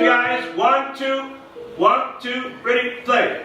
guys. 1, 2, 1, 2, ready, play.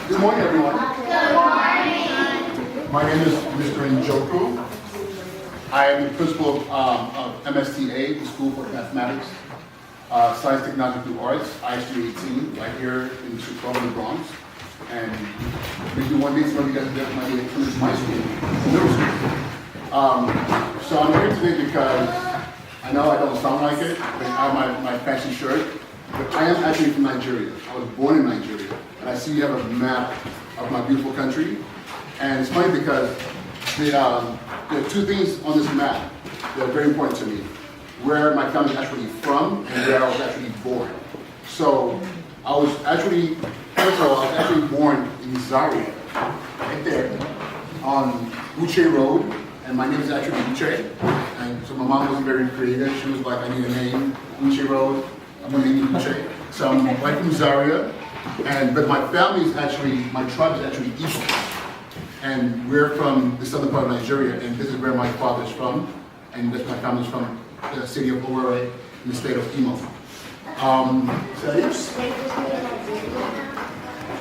Good morning, everyone. Good morning. My name is Mr. Njoku. I am the principal of MSTA, the School for Mathematics, Science, Technology, through Arts, ISU 18, right here in Chicago, in the Bronx. And maybe one day some of you guys might be coming to my school, middle school. So I'm here today because I know I don't sound like it, but I have my fancy shirt. But I am actually from Nigeria. I was born in Nigeria. And I see you have a map of my beautiful country. And it's funny because there are two things on this map that are very important to me. Where my family is actually from and where I was actually born. So I was actually, first of all, I was actually born in Zaria, right there, on Uche Road. And my name is actually Uche. And so my mom wasn't very creative. She was like, I need a name, Uche Road. I'm gonna name you Uche. So I'm right from Zaria. But my family is actually, my tribe is actually Igbo. And we're from the southern part of Nigeria, and this is where my father is from, and my family is from the city of Owerri in the state of Imo.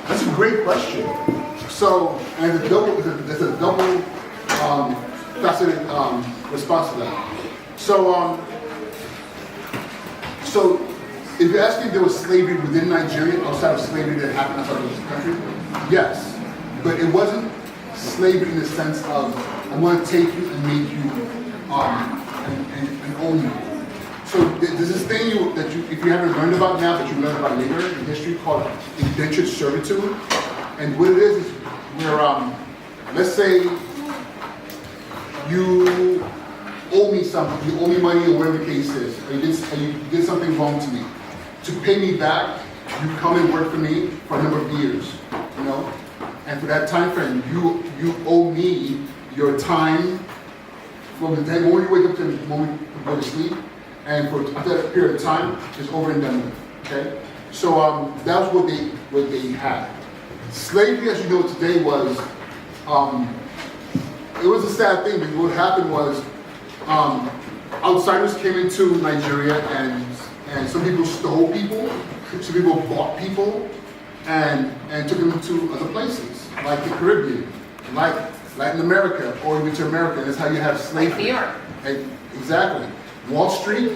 That's a great question. So, and there's a double faceted response to that. So if you're asking if there was slavery within Nigeria, outside of slavery that happened outside of this country, yes. But it wasn't slavery in the sense of, I want to take you and make you, and own you. So there's this thing that if you haven't learned about now, that you learn about later in history, called indentured servitude. And what it is where, let's say you owe me something, you owe me money or whatever the case is, and you did something wrong to me. To pay me back, you come and work for me for a number of years, you know? And for that time frame, you owe me your time from the time when you wake up to the moment you go to sleep, and for after that period of time, it's over and done with, okay? So that's what they had. Slavery, as you know today, was, it was a sad thing, because what happened was, outsiders came into Nigeria, and some people stole people, some people bought people, and took them to other places, like the Caribbean, like Latin America, or even to America. And that's how you have slavery. Like New York. Exactly. Wall Street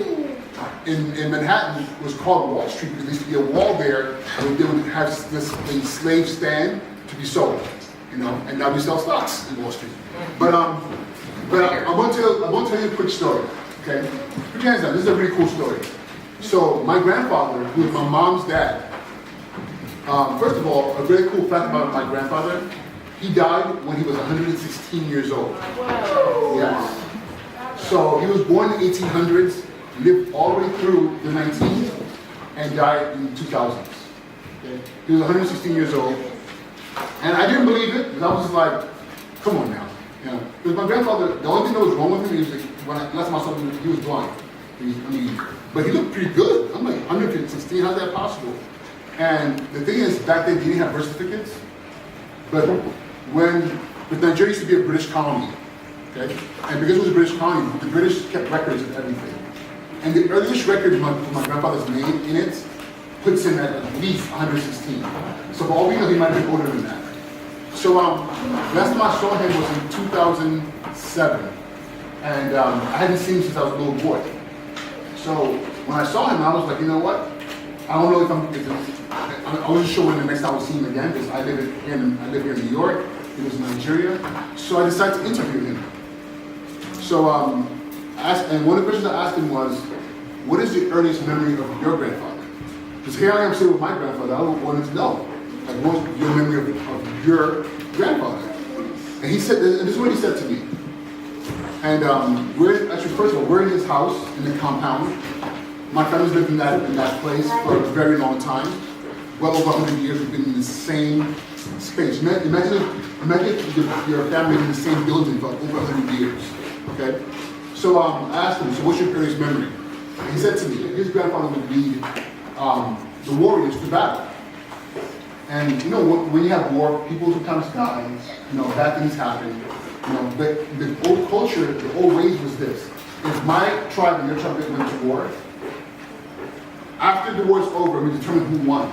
in Manhattan was called Wall Street because there used to be a wall there, and they would have a slave stand to be sold, you know. And now we sell stocks in Wall Street. But I want to tell you a quick story. Okay, put your hands down. This is a really cool story. So my grandfather, who was my mom's dad. First of all, a really cool fact about my grandfather, he died when he was 116 years old. Wow. Yes. So he was born in the 1800s, lived all the way through the 19th, and died in the 2000s. Okay? He was 116 years old. And I didn't believe it, because I was just like, come on now. You know, because my grandfather, the only thing that was wrong with him is like, when I left myself, he was blind. But he looked pretty good. I'm like, 116, how's that possible? And the thing is, back then, they didn't have birth certificates. But Nigeria used to be a British colony, okay? And because it was a British colony, the British kept records of everything. And the earliest record of my grandfather's name in it puts him at least 116. So for all we know, he might have been older than that. So last time I saw him was in 2007. And I hadn't seen him since I was a little boy. So when I saw him, I was like, you know what? I don't know I wasn't sure when the next time I would see him again, because I live here in New York. He was in Nigeria. So I decided to interview him. So and one of the questions I asked him was, what is the earliest memory of your grandfather? Because here I am sitting with my grandfather. I wanted to know, like, what was your memory of your grandfather? And he said, and this is what he said to me. And first of all, we're in this house, in the compound. My family's lived in that place for a very long time. Well over 100 years, we've been in the same space. Imagine if your family in the same building for over 100 years, okay? So I asked him, so what's your earliest memory? And he said to me, his grandfather would lead the warriors to battle. And you know, when you have war, people sometimes die, you know, bad things happen, you know, but the old culture, the old ways was this. If my tribe and your tribe went to war, after the war's over, we determine who won.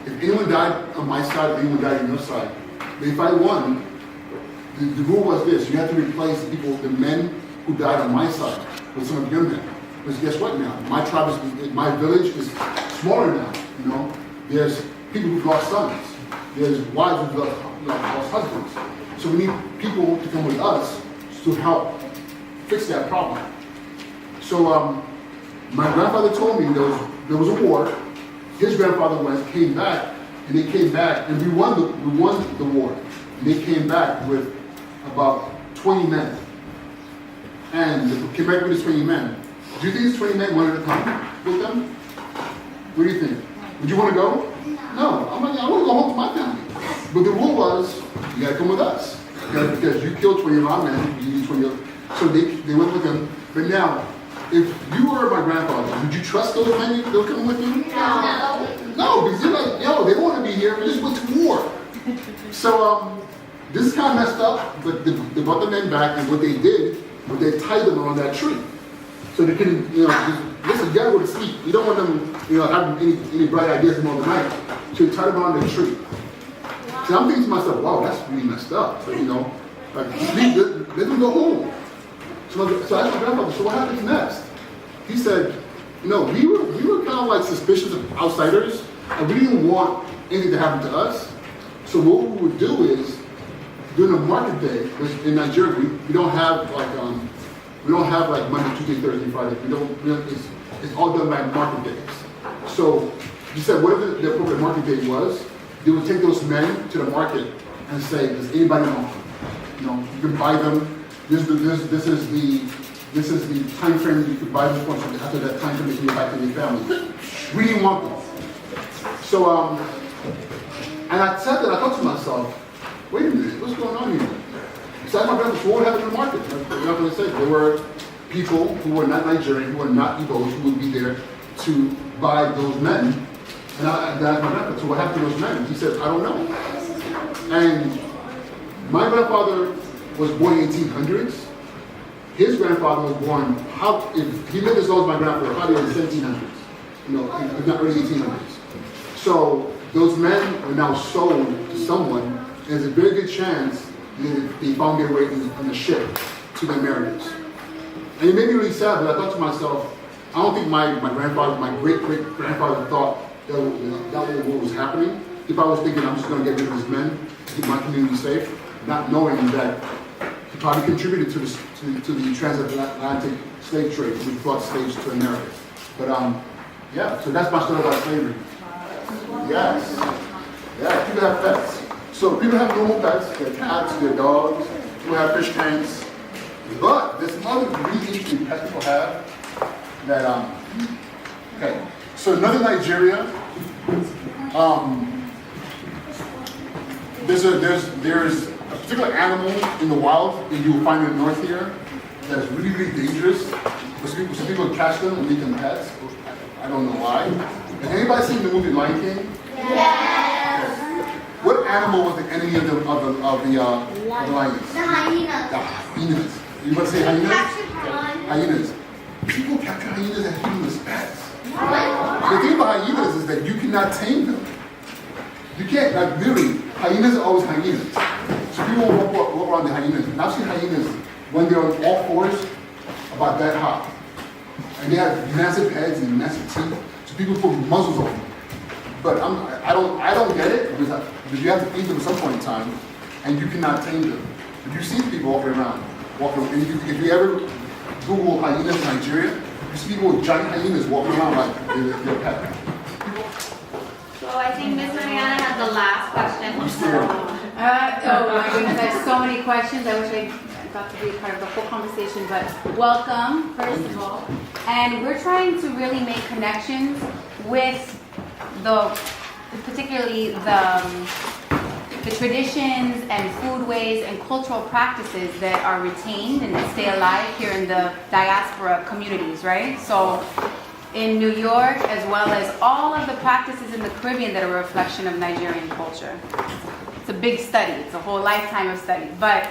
If anyone died on my side, or anyone died on your side, but if I won, the rule was this: you have to replace the men who died on my side with some of your men. Because guess what now? My tribe my village is smaller now. You know, there's people who've lost sons. There's wives who've lost husbands. So we need people to come with us to help fix that problem. So my grandfather told me there was a war. His grandfather came back, and they came back, and we won the war. And they came back with about 20 men. And they came back with the 20 men. Do you think these 20 men wanted to come with them? What do you think? Would you want to go? No. I'm like, I want to go home to my family. But the rule was, you got to come with us. Because you killed 20 of our men, you need 20 of them. So they went with them. But now, if you were my grandfather, would you trust those men that were coming with you? No, because you're like, yo, they don't want to be here, we just went to war. So this is kind of messed up, but they brought the men back, and what they did was they tied them around that tree. So they couldn't, you know, just, listen, you gotta go to sleep. You don't want them, you know, having any bright ideas in the middle of the night. So they tied them around that tree. So I'm thinking to myself, wow, that's really messed up. But, you know, like, sleep, let them go home. So I asked my grandfather, so what happens next? He said, you know, we were kind of like suspicious of outsiders, and we didn't want anything to happen to us. So what we would do is, during a market day, which in Nigeria, we don't have like Monday, Tuesday, Thursday, Friday. It's all done by market days. So he said whatever the appropriate market day was, they would take those men to the market and say, does anybody know? You know, you can buy them. This is the time frame that you could buy them for. So after that time frame, they can go back to their family. We didn't want them. So and I said that, I thought to myself, wait a minute, what's going on here? So I asked my brother, so what happened in the market? You know what I said? There were people who were not Nigerian, who were not Igbos, who would be there to buy those men. And I asked my grandfather, so what happened to those men? He said, I don't know. And my grandfather was born in the 1800s. His grandfather was born, if he lived as long as my grandfather, probably in the 1700s, you know, if not early 1800s. So those men are now sold to someone, and there's a very good chance that they found their way on the ship to the Americas. And it made me really sad, but I thought to myself, I don't think my grandfather, my great-great-grandfather thought that was what was happening. If I was thinking I'm just going to get rid of these men, keep my community safe, not knowing that he probably contributed to the transatlantic slave trade, which brought slaves to America. But yeah, so that's my story about slavery. Yes. Yeah, people have pets. So people have normal pets, their cats, their dogs, people have fish tanks. But there's some other really interesting pets people have that, okay. So another Nigeria, there's a particular animal in the wild that you will find in the north here that's really, really dangerous. Some people catch them and make them pets. I don't know why. Has anybody seen the movie Lion King? Yes. What animal was the enemy of the lions? The hyenas. The hyenas. You want to say hyenas? Hyenas. People capture hyenas and keep them as pets. The thing about hyenas is that you cannot tame them. You can't, like literally, hyenas are always hyenas. So people walk around the hyenas. And I've seen hyenas when they're on all fours about that high. And they have massive heads and massive teeth. So people put muzzles on them. But I don't get it because you have to feed them at some point in time, and you cannot tame them. But you see people walking around. And if you ever Google hyenas in Nigeria, you see people with giant hyenas walking around like they're a pet. So I think Miss Mariana has the last question. I'm scared. Oh my goodness, I have so many questions. I wish I got to be part of the whole conversation, but welcome, first of all. And we're trying to really make connections with particularly the traditions and foodways and cultural practices that are retained and that stay alive here in the diaspora communities, right? So in New York, as well as all of the practices in the Caribbean that are a reflection of Nigerian culture. It's a big study, it's a whole lifetime of study. But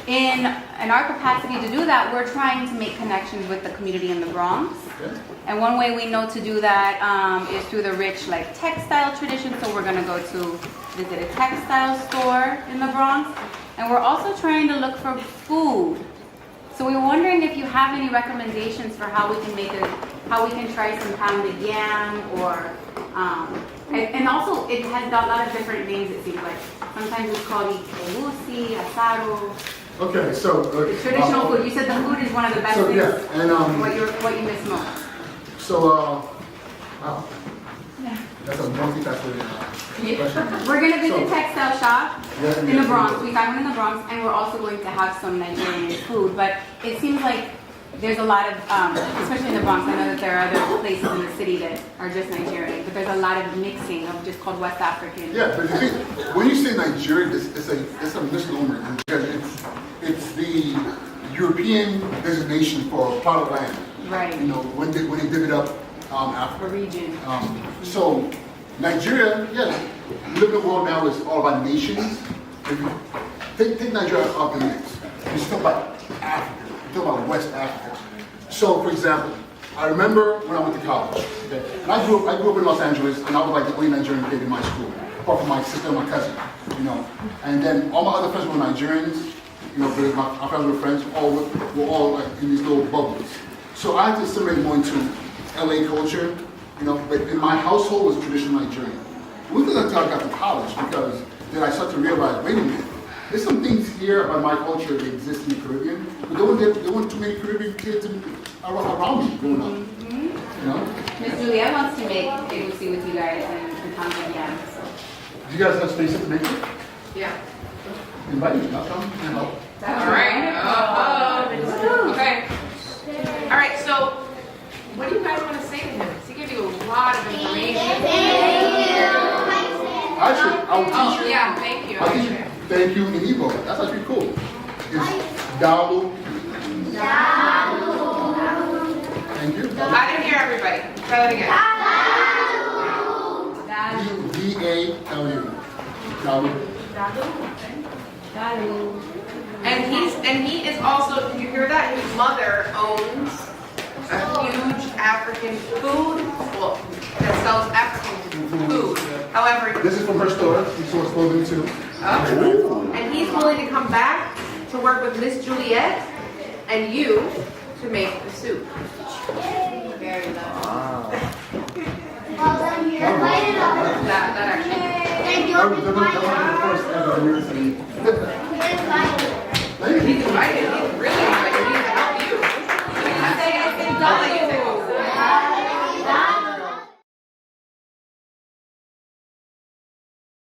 in our capacity to do that, we're trying to make connections with the community in the Bronx. And one way we know to do that is through the rich textile tradition. So we're gonna go to visit a textile store in the Bronx. And we're also trying to look for food. So we were wondering if you have any recommendations for how we can try some pounded yam or, and also it has a lot of different names it seems like. Sometimes it's called ikebusi, asado. Okay, so It's traditional food. You said the food is one of the best things. Yeah, and What you miss most. wow, that's a multifaceted question. We're gonna visit So- textile shop Yeah, in yeah, the Bronx. yeah. We found one in the Bronx, and we're also going to have some Nigerian food. But it seems like there's a lot of, especially in the Bronx. I know that there are other places in the city that are just Nigerian, but there's a lot of mixing of just called West African. Yeah, but the thing, when you say Nigeria, it's a misnomer because it's the European designation for a plot of land. Right. You know, when they divvied up Africa. A region. So Nigeria, yeah, we live in a world now is all about nations. If you take Nigeria off the mix. You talk about Africa. You talk about West Africa. So, for example, I remember when I went to college. Okay, and I grew up in Los Angeles, and I was like the only Nigerian kid in my school, apart from my sister and my cousin. You know, and then all my other friends were Nigerians. You know, because my friends were friends. Were all like in these little bubbles. So I had to assimilate more into LA culture, you know, but in my household was traditional Nigerian. We did that until I got to college because then I started to realize, wait a minute, there's some things here about my culture that exist in the Caribbean, but there weren't too many Caribbean kids around me growing up. You know? Miss Juliette wants to make egusi with you guys and pounded yam. So. Do you guys have space to make it? Yeah. Invite me, I'll come and help. All right. Okay. All right. So, what do you guys want to say to him? He gave you a lot of information. Actually, I'll teach Oh, you. yeah. Thank you. I'll teach you. Thank you in Igbo. That's actually cool. It's Dalu. Thank you. I didn't hear everybody. Try that again. D-A-L-U. Dalu. And he is also. Did you hear that? His mother owns a huge African food book that sells African food. However, This is from her store. She stores clothing too. and he's willing to come back to work with Miss Juliette and you to make the soup. Very nice. That actually. That was the first ever university. Thank you. He's invited.